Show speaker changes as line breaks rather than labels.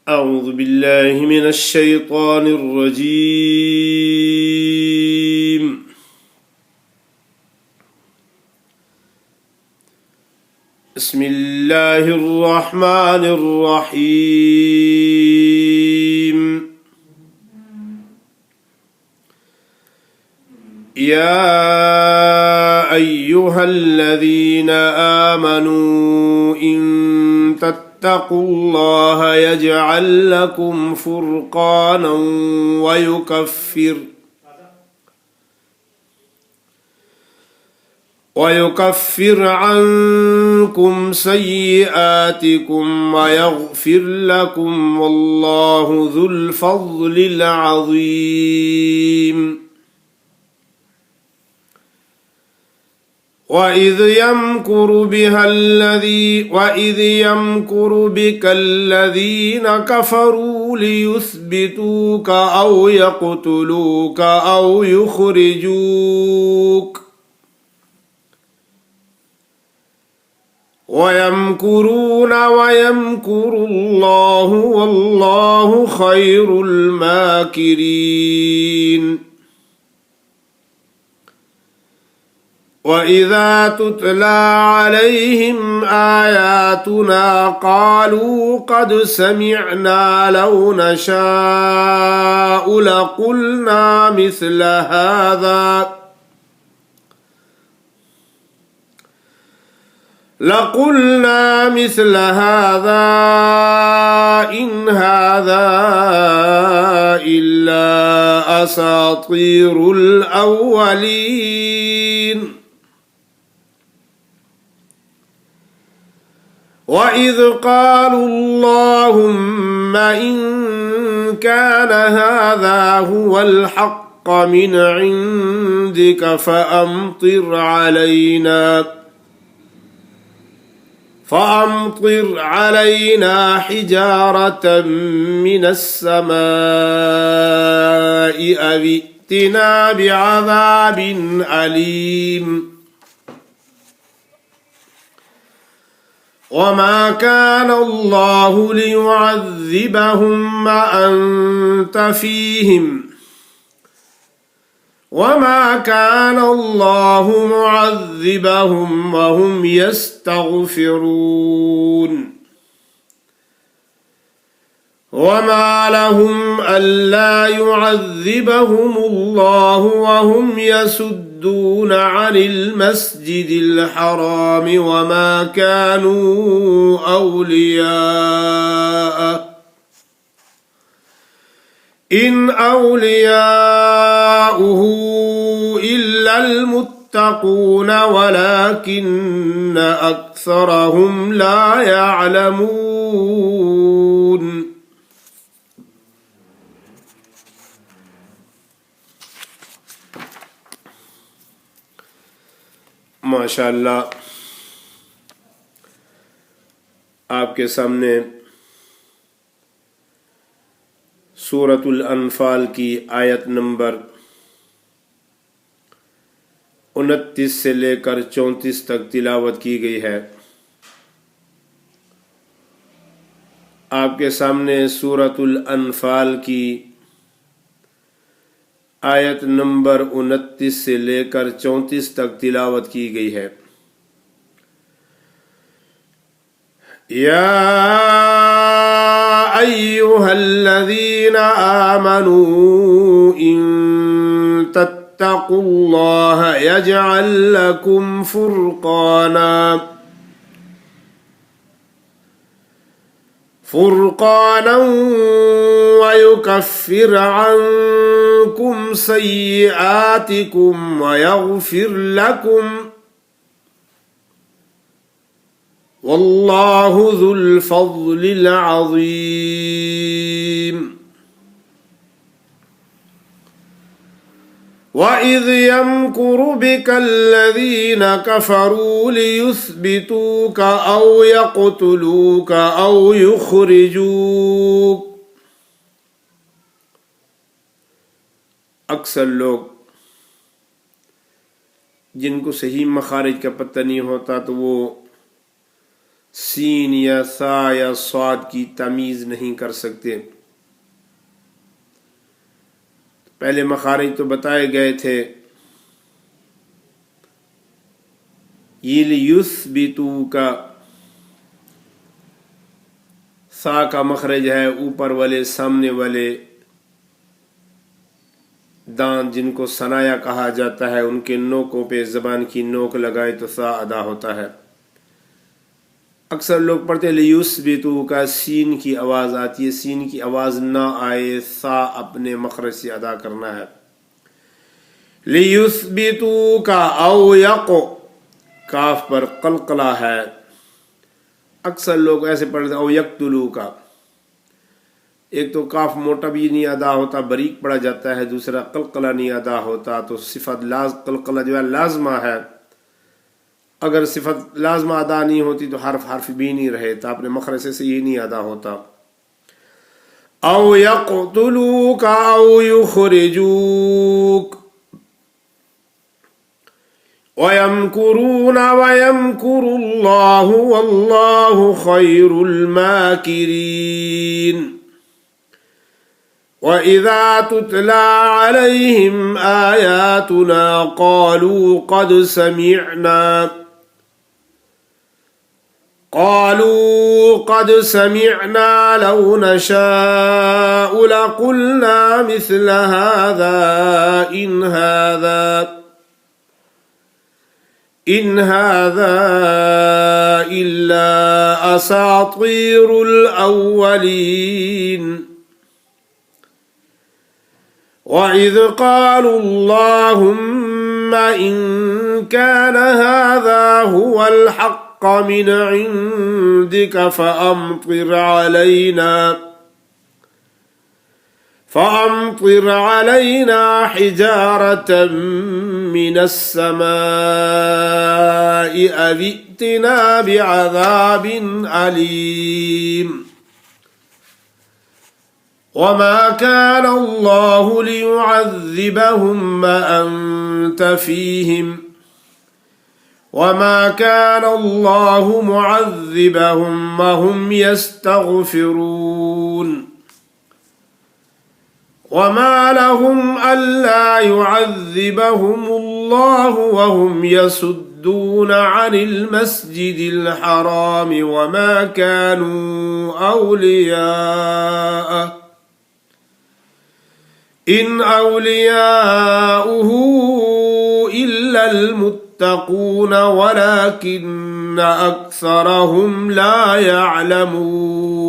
أعوذ بالله من الشيطان الرجيم. بسم الله الرحمن الرحيم. يا أيها الذين آمنوا إن اتقوا الله يجعل لكم فرقانا ويكفر عنكم سيئاتكم ويغفر لكم والله ذو الفضل العظيم. وإذ يمكر بك الذين كفروا ليثبتوك أو يقتلوك أو يخرجوك ويمكرون ويمكر الله والله خير الماكرين. وإذا تتلى عليهم آياتنا قالوا قد سمعنا لو نشاء لقلنا مثل هذا إن هذا إلا أساطير الأولين. وإذ قالوا اللهم إن كان هذا هو الحق من عندك فأمطر علينا حجارة من السماء أو ائتنا بعذاب أليم. وما كان الله ليعذبهم وأنت فيهم وما كان الله معذبهم وهم يستغفرون. وما لهم ألا يعذبهم الله وهم يصدون عن المسجد الحرام وما كانوا أولياءه إن أولياؤه إلا المتقون ولكن أكثرهم لا يعلمون. माशाअल्लाह आपके सामने सूरतुल अनफाल की आयत नंबर 29 से लेकर 34 तक तिलावत की गई है। आपके सामने सूरतुल अनफाल की आयत नंबर 29 से लेकर 34 तक तिलावत की गई है। या अय्युहल्लज़ीना आमनू इन तत्तकुल्लाह यजअल लकुम फुरक़ाना वयुकफ्फिर अन्कुम सय्यिआतिकुम वयग़फिर लकुम वल्लाहु ज़ुल फ़ज़्लिल अज़ीम। वइज़ यमकुरु बिकल्लज़ीन कफ़रू लियुस्बितूक औ यक़्तुलूक औ युख़्रिजूक। अक्सर लोग जिनको सही मखारिज का पता नहीं होता तो वो सीन या सा या स्वाद की तमीज नहीं कर सकते। पहले मखारिज तो बताए गए थे। युस्बितू का सा का मखरज है ऊपर वाले सामने वाले दांत जिनको सनाया कहा जाता है, उनके नोकों पे जबान की नोक लगाए तो सा अदा होता है। अक्सर लोग पढ़ते लियुस्बितू का सीन की आवाज आती है, सीन की आवाज ना आए, सा अपने मखरज से अदा करना है। लियुस्बितू का औ यको काफ पर कलकला है। अक्सर लोग ऐसे पढ़ते औ यक्तुलू का, एक तो काफ मोटा भी नहीं अदा होता, बारीक पड़ा जाता है, दूसरा कलकला नहीं अदा होता। तो सिफत कलकला जो है लाजमा है, अगर सिफत लाजमा अदा नहीं होती तो हर्फ भी नहीं रहे, तो अपने मखरज से ये नहीं अदा होता। औ यक़्तुलूक औ युख़रिजूक वयमकुरून वयमकुरुल्लाहु वल्लाहु खैरुल माकिरीन। वइज़ा तुतला अलैहिम आयातुना قالوا قد سمعنا لو نشاء لقلنا مثل هذا إن هذا إلا أساطير الأولين وإذ قالوا اللهم إن كان هذا هو الحق من عندك فأمطر علينا حجارة من السماء أو ائتنا بعذاب أليم وما كان الله ليعذبهم وأنت فيهم وما كان الله معذبهم وهم يستغفرون وما لهم ألا يعذبهم الله وهم يصدون عن المسجد الحرام وما كانوا أولياءه إن أولياؤه إلا المتقون ولكن أكثرهم لا يعلمون।